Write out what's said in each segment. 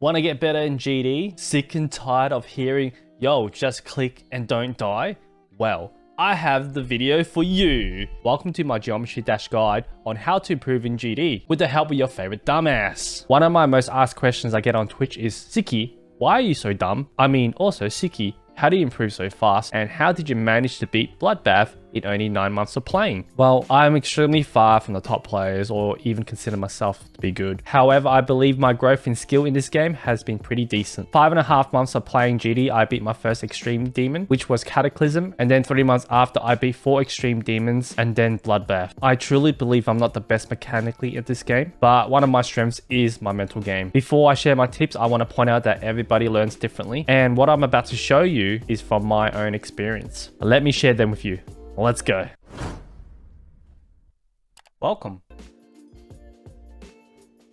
Want to get better in GD? Sick and tired of hearing, yo, just click and don't die? Well, I have the video for you. Welcome to my Geometry Dash guide on how to improve in GD with the help of your favorite dumbass. One of my most asked questions I get on Twitch is, Siki, why are you so dumb? I mean, also, Siki, how do you improve so fast? And how did you manage to beat Bloodbath in only 9 months of playing? Well, I'm extremely far from the top players or even consider myself to be good. However, I believe my growth in skill in this game has been pretty decent. 5.5 months of playing GD, I beat my first Extreme Demon, which was Cataclysm. And then 3 months after, I beat 4 Extreme Demons and then Bloodbath. I truly believe I'm not the best mechanically at this game, but one of my strengths is my mental game. Before I share my tips, I want to point out that everybody learns differently. And what I'm about to show you is from my own experience. Let me share them with you. Let's go. Welcome.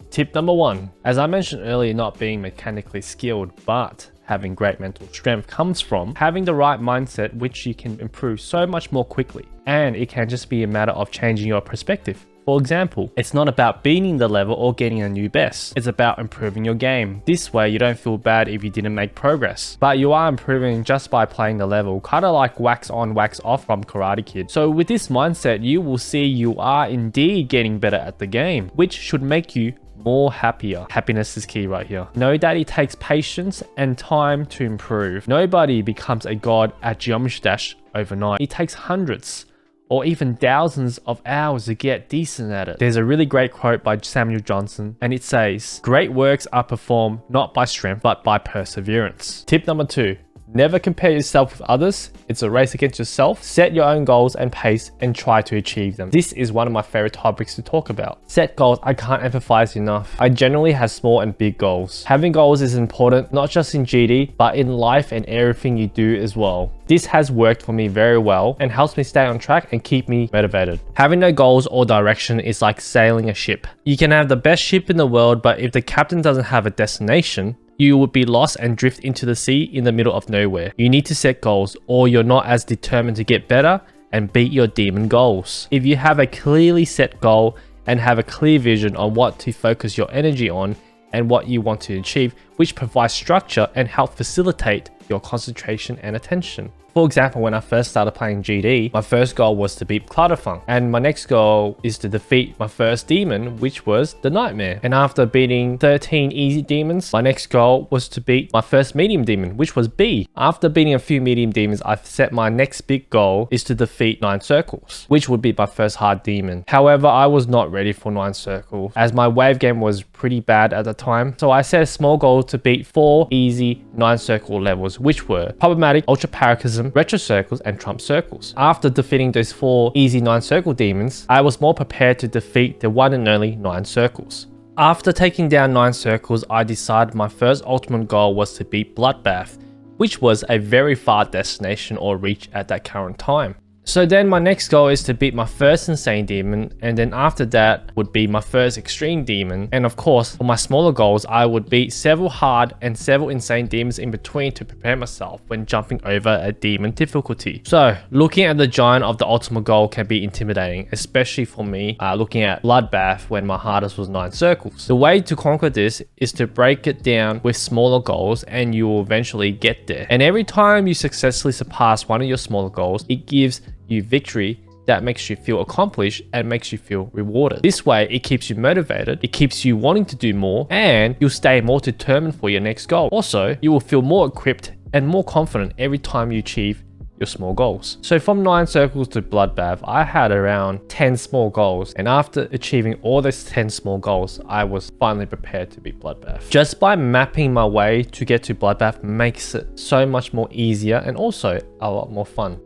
Tip number 1. As I mentioned earlier, not being mechanically skilled, but having great mental strength comes from having the right mindset, which you can improve so much more quickly. And it can just be a matter of changing your perspective. For example, it's not about beating the level or getting a new best. It's about improving your game. This way, you don't feel bad if you didn't make progress. But you are improving just by playing the level, kind of like wax on, wax off from Karate Kid. So with this mindset, you will see you are indeed getting better at the game, which should make you more happier. Happiness is key right here. Know that it takes patience and time to improve. Nobody becomes a god at Geometry Dash overnight. It takes hundreds or even thousands of hours to get decent at it. There's a really great quote by Samuel Johnson, and it says, "Great works are performed not by strength, but by perseverance." Tip number 2. Never compare yourself with others. It's a race against yourself. Set your own goals and pace and try to achieve them. This is one of my favorite topics to talk about. Set goals, I can't emphasize enough. I generally have small and big goals. Having goals is important, not just in GD, but in life and everything you do as well. This has worked for me very well and helps me stay on track and keep me motivated. Having no goals or direction is like sailing a ship. You can have the best ship in the world, but if the captain doesn't have a destination, you would be lost and drift into the sea in the middle of nowhere. You need to set goals, or you're not as determined to get better and beat your demon goals. If you have a clearly set goal and have a clear vision on what to focus your energy on and what you want to achieve, which provides structure and help facilitate your concentration and attention. For example, when I first started playing GD, my first goal was to beat Clutterfunk, and my next goal is to defeat my first demon, which was the Nightmare. And after beating 13 easy demons, my next goal was to beat my first medium demon, which was B. After beating a few medium demons, I've set my next big goal is to defeat 9 circles, which would be my first hard demon. However, I was not ready for 9 circles, as my wave game was pretty bad at the time. So I set a small goal to beat 4 easy 9 circle levels, which were Problematic, Ultra Paracosm, Retro Circles, and Trump Circles. After defeating those 4 easy 9 circle demons, I was more prepared to defeat the one and only 9 circles. After taking down 9 circles, I decided my first ultimate goal was to beat Bloodbath, which was a very far destination or reach at that current time. So then my next goal is to beat my first insane demon, and then after that would be my first extreme demon. And of course, for my smaller goals, I would beat several hard and several insane demons in between to prepare myself when jumping over a demon difficulty. So looking at the giant of the ultimate goal can be intimidating, especially for me looking at Bloodbath when my hardest was 9 circles. The way to conquer this is to break it down with smaller goals, and you will eventually get there. And every time you successfully surpass one of your smaller goals, it gives you victory that makes you feel accomplished and makes you feel rewarded. This way, it keeps you motivated, it keeps you wanting to do more, and you'll stay more determined for your next goal. Also, you will feel more equipped and more confident every time you achieve your small goals. So from 9 circles to Bloodbath, I had around 10 small goals, and after achieving all those 10 small goals, I was finally prepared to beat Bloodbath. Just by mapping my way to get to Bloodbath makes it so much more easier and also a lot more fun.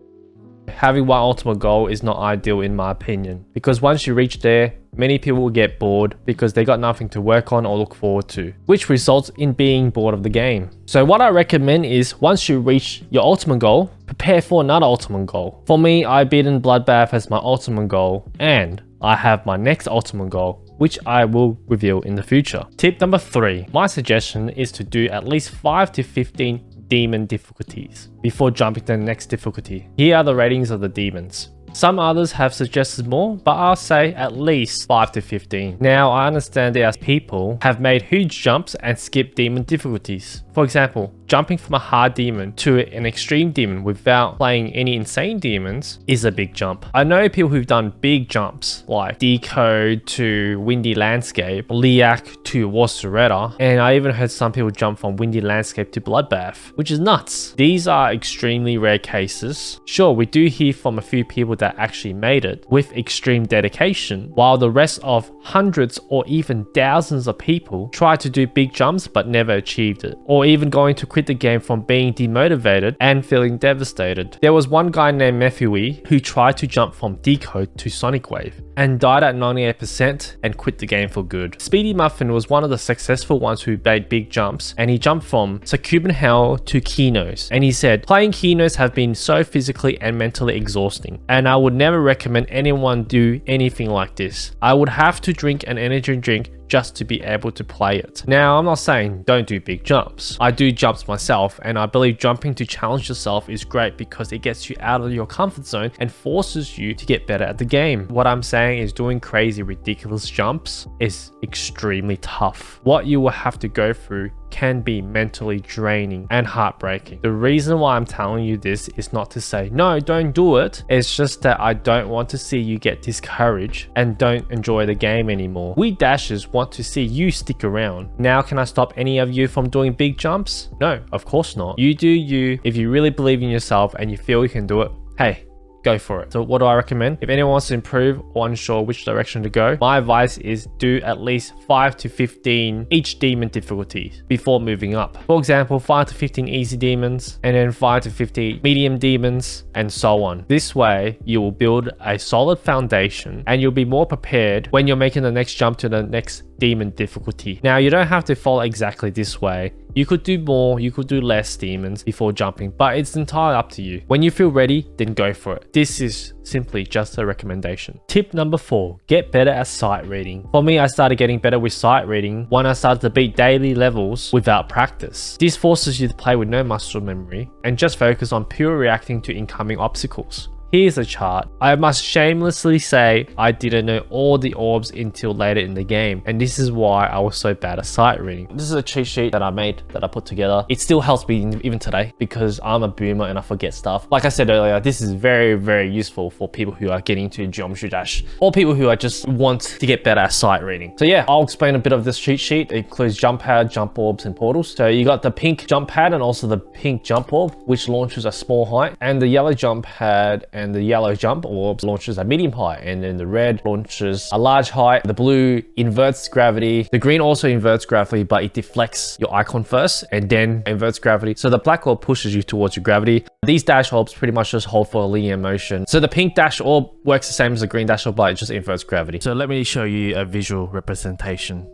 Having one ultimate goal is not ideal in my opinion, because once you reach there, many people will get bored because they got nothing to work on or look forward to, which results in being bored of the game. So what I recommend is once you reach your ultimate goal, prepare for another ultimate goal. For me, I've beaten Bloodbath as my ultimate goal, and I have my next ultimate goal, which I will reveal in the future. Tip number 3. My suggestion is to do at least 5 to 15 demon difficulties before jumping to the next difficulty. Here are the ratings of the demons. Some others have suggested more, but I'll say at least 5 to 15. Now, I understand there are people have made huge jumps and skipped demon difficulties. For example, jumping from a hard demon to an extreme demon without playing any insane demons is a big jump. I know people who've done big jumps like Decode to Windy Landscape, Liak to Wasseretta, and I even heard some people jump from Windy Landscape to Bloodbath, which is nuts. These are extremely rare cases. Sure, we do hear from a few people that actually made it with extreme dedication, while the rest of hundreds or even thousands of people try to do big jumps but never achieved it, or even going to quit the game from being demotivated and feeling devastated. There was one guy named Mefui who tried to jump from Decode to Sonic Wave and died at 98% and quit the game for good. Speedy Muffin was one of the successful ones who made big jumps, and he jumped from Succuban Hell to Keynos, and he said, playing Keynos have been so physically and mentally exhausting, and I would never recommend anyone do anything like this. I would have to drink an energy drink just to be able to play it. Now, I'm not saying don't do big jumps. I do jumps myself, and I believe jumping to challenge yourself is great because it gets you out of your comfort zone and forces you to get better at the game. What I'm saying is doing crazy, ridiculous jumps is extremely tough. What you will have to go through can be mentally draining and heartbreaking. The reason why I'm telling you this is not to say, no, don't do it. It's just that I don't want to see you get discouraged and don't enjoy the game anymore. We Dashers want to see you stick around. Now, can I stop any of you from doing big jumps? No, of course not. You do you. If you really believe in yourself and you feel you can do it, hey, go for it. So what do I recommend? If anyone wants to improve or unsure which direction to go, my advice is do at least 5 to 15 each demon difficulties before moving up. For example, 5 to 15 easy demons, and then 5 to 15 medium demons, and so on. This way, you will build a solid foundation and you'll be more prepared when you're making the next jump to the next demon difficulty. Now, you don't have to follow exactly this way. You could do more, you could do less demons before jumping, but it's entirely up to you. When you feel ready, then go for it. This is simply just a recommendation. Tip number 4, get better at sight reading. For me, I started getting better with sight reading when I started to beat daily levels without practice. This forces you to play with no muscle memory and just focus on pure reacting to incoming obstacles. Here's a chart. I must shamelessly say I didn't know all the orbs until later in the game, and this is why I was so bad at sight reading. This is a cheat sheet that I made, that I put together. It still helps me even today because I'm a boomer and I forget stuff. Like I said earlier, this is very, very useful for people who are getting into Geometry Dash or people who are just want to get better at sight reading. So yeah, I'll explain a bit of this cheat sheet. It includes jump pad, jump orbs, and portals. So you got the pink jump pad and also the pink jump orb, which launches a small height, and the yellow jump pad and the yellow jump orb launches a medium height, and then the red launches a large height. The blue inverts gravity. The green also inverts gravity, but it deflects your icon first and then inverts gravity. So the black orb pushes you towards your gravity. These dash orbs pretty much just hold for a linear motion. So the pink dash orb works the same as the green dash orb, but it just inverts gravity. So let me show you a visual representation.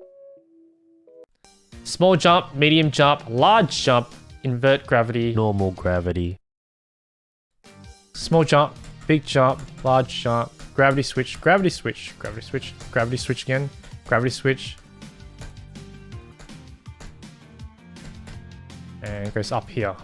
Small jump, medium jump, large jump, invert gravity, normal gravity. Small jump, big jump, large jump, gravity switch, gravity switch, gravity switch, gravity switch again, gravity switch. And it goes up here.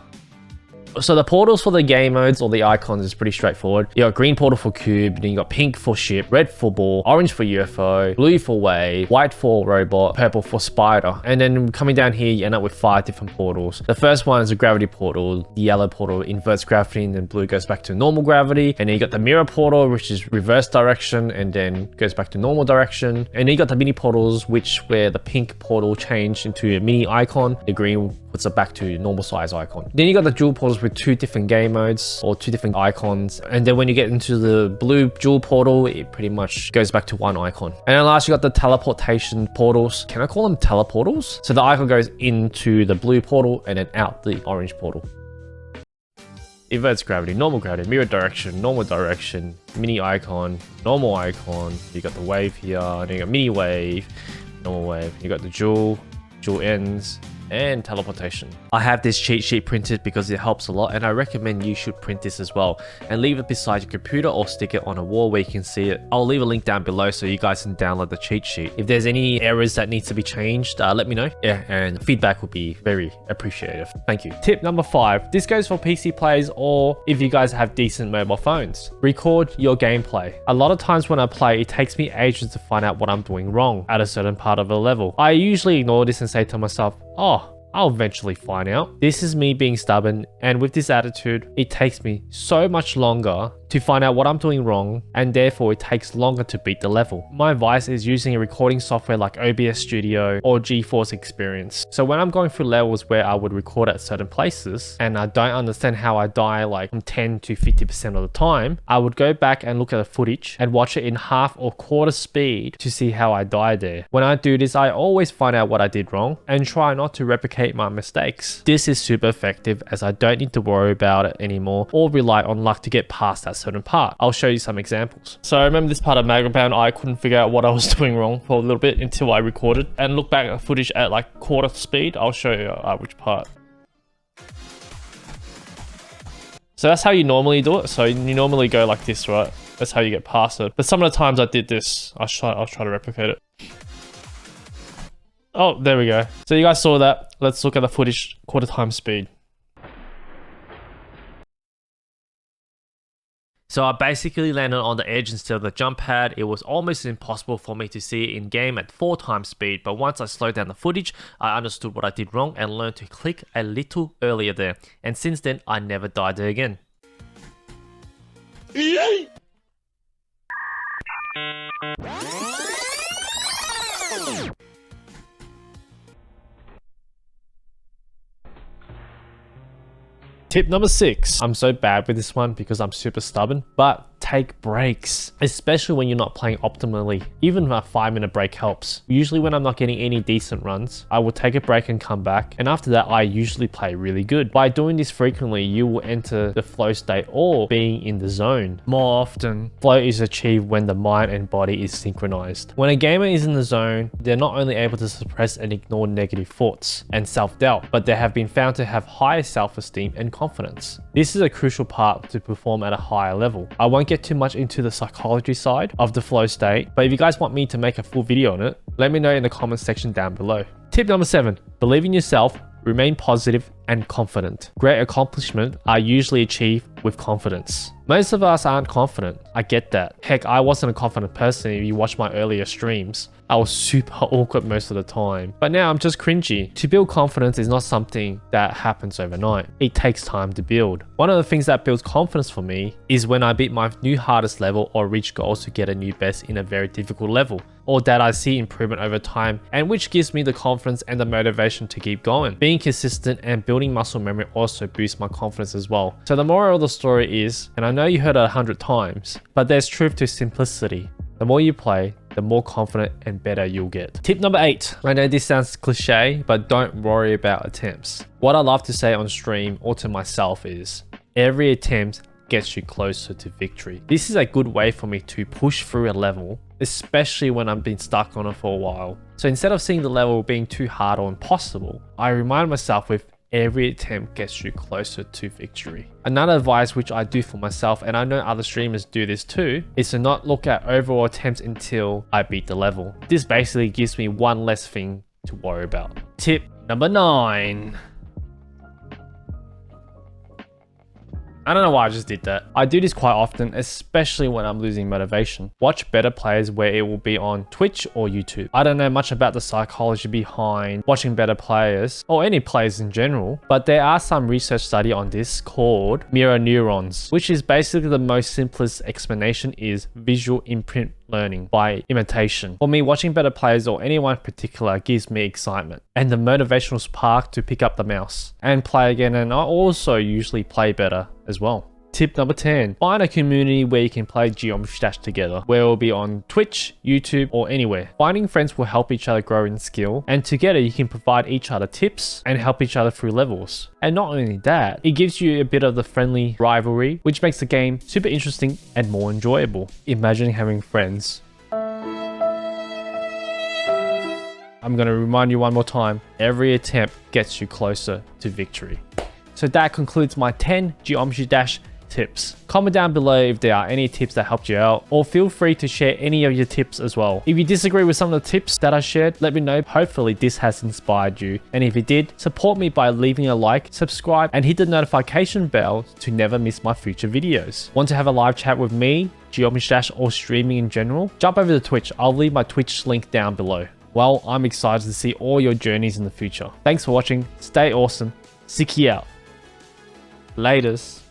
So the portals for the game modes or the icons is pretty straightforward. You got green portal for cube, then you got pink for ship, red for ball, orange for UFO, blue for wave, white for robot, purple for spider. And then coming down here, you end up with 5 different portals. The first one is a gravity portal. The yellow portal inverts gravity, and then blue goes back to normal gravity. And then you got the mirror portal, which is reverse direction, and then goes back to normal direction. And then you got the mini portals, which where the pink portal changed into a mini icon. The green puts it back to normal size icon. Then you got the dual portals with 2 different game modes or 2 different icons. And then when you get into the blue dual portal, it pretty much goes back to 1 icon. And then last, you got the teleportation portals. Can I call them teleportals? So the icon goes into the blue portal and then out the orange portal. Inverts gravity, normal gravity, mirror direction, normal direction, mini icon, normal icon. You got the wave here, and then you got mini wave, normal wave. You got the dual ends, and teleportation. I have this cheat sheet printed because it helps a lot, and I recommend you should print this as well and leave it beside your computer or stick it on a wall where you can see it. I'll leave a link down below so you guys can download the cheat sheet. If there's any errors that need to be changed, let me know. Yeah, and feedback would be very appreciative. Thank you. Tip number 5. This goes for PC players or if you guys have decent mobile phones. Record your gameplay. A lot of times when I play, it takes me ages to find out what I'm doing wrong at a certain part of a level. I usually ignore this and say to myself, oh, I'll eventually find out. This is me being stubborn, and with this attitude, it takes me so much longer to find out what I'm doing wrong, and therefore it takes longer to beat the level. My advice is using a recording software like OBS Studio or GeForce Experience. So when I'm going through levels where I would record at certain places and I don't understand how I die like from 10 to 50% of the time, I would go back and look at the footage and watch it in half or quarter speed to see how I died there. When I do this, I always find out what I did wrong and try not to replicate my mistakes. This is super effective as I don't need to worry about it anymore or rely on luck to get past that certain part. I'll show you some examples. So I remember this part of Magma Bound, I couldn't figure out what I was doing wrong for a little bit until I recorded and look back at the footage at like quarter speed. I'll show you which part. So that's how you normally do it. So you normally go like this, right? That's how you get past it. But some of the times I did this, I'll try to replicate it. Oh, there we go. So you guys saw that. Let's look at the footage quarter time speed. So I basically landed on the edge instead of the jump pad. It was almost impossible for me to see it in game at 4 times speed, but once I slowed down the footage, I understood what I did wrong and learned to click a little earlier there. And since then, I never died there again. Tip number 6. I'm so bad with this one because I'm super stubborn, but take breaks, especially when you're not playing optimally. Even a 5-minute break helps. Usually when I'm not getting any decent runs, I will take a break and come back, and after that I usually play really good. By doing this frequently, you will enter the flow state or being in the zone. More often, flow is achieved when the mind and body is synchronized. When a gamer is in the zone, they're not only able to suppress and ignore negative thoughts and self-doubt, but they have been found to have higher self-esteem and confidence. This is a crucial part to perform at a higher level. I won't get too much into the psychology side of the flow state, but if you guys want me to make a full video on it, let me know in the comments section down below. Tip number 7, believe in yourself, remain positive and confident. Great accomplishments are usually achieved with confidence. Most of us aren't confident. I get that. Heck, I wasn't a confident person if you watch my earlier streams. I was super awkward most of the time. But now I'm just cringy. To build confidence is not something that happens overnight. It takes time to build. One of the things that builds confidence for me is when I beat my new hardest level or reach goals to get a new best in a very difficult level, or that I see improvement over time, and which gives me the confidence and the motivation to keep going. Being consistent and building muscle memory also boosts my confidence as well. So the moral of the story is, and I know you heard it 100 times, but there's truth to simplicity. The more you play, the more confident and better you'll get. Tip number 8. I know this sounds cliche, but don't worry about attempts. What I love to say on stream or to myself is, every attempt gets you closer to victory. This is a good way for me to push through a level, especially when I've been stuck on it for a while. So instead of seeing the level being too hard or impossible, I remind myself with every attempt gets you closer to victory. Another advice which I do for myself, and I know other streamers do this too, is to not look at overall attempts until I beat the level. This basically gives me one less thing to worry about. Tip number 9. I don't know why I just did that. I do this quite often, especially when I'm losing motivation. Watch better players where it will be on Twitch or YouTube. I don't know much about the psychology behind watching better players or any players in general, but there are some research study on this called mirror neurons, which is basically the most simplest explanation is visual imprint learning by imitation. For me, watching better players or anyone in particular gives me excitement and the motivational spark to pick up the mouse and play again, and I also usually play better as well. Tip number 10, find a community where you can play Geometry Dash together, where it will be on Twitch, YouTube, or anywhere. Finding friends will help each other grow in skill, and together you can provide each other tips and help each other through levels. And not only that, it gives you a bit of the friendly rivalry, which makes the game super interesting and more enjoyable. Imagine having friends. I'm I'm going to remind you one more time, every attempt gets you closer to victory. So that concludes my 10 Geometry Dash tips. Comment down below if there are any tips that helped you out, or feel free to share any of your tips as well. If you disagree with some of the tips that I shared, let me know. Hopefully this has inspired you. And if it did, support me by leaving a like, subscribe, and hit the notification bell to never miss my future videos. Want to have a live chat with me, Geometry Dash, or streaming in general? Jump over to Twitch. I'll leave my Twitch link down below. Well, I'm excited to see all your journeys in the future. Thanks for watching. Stay awesome. Siki out. Laters.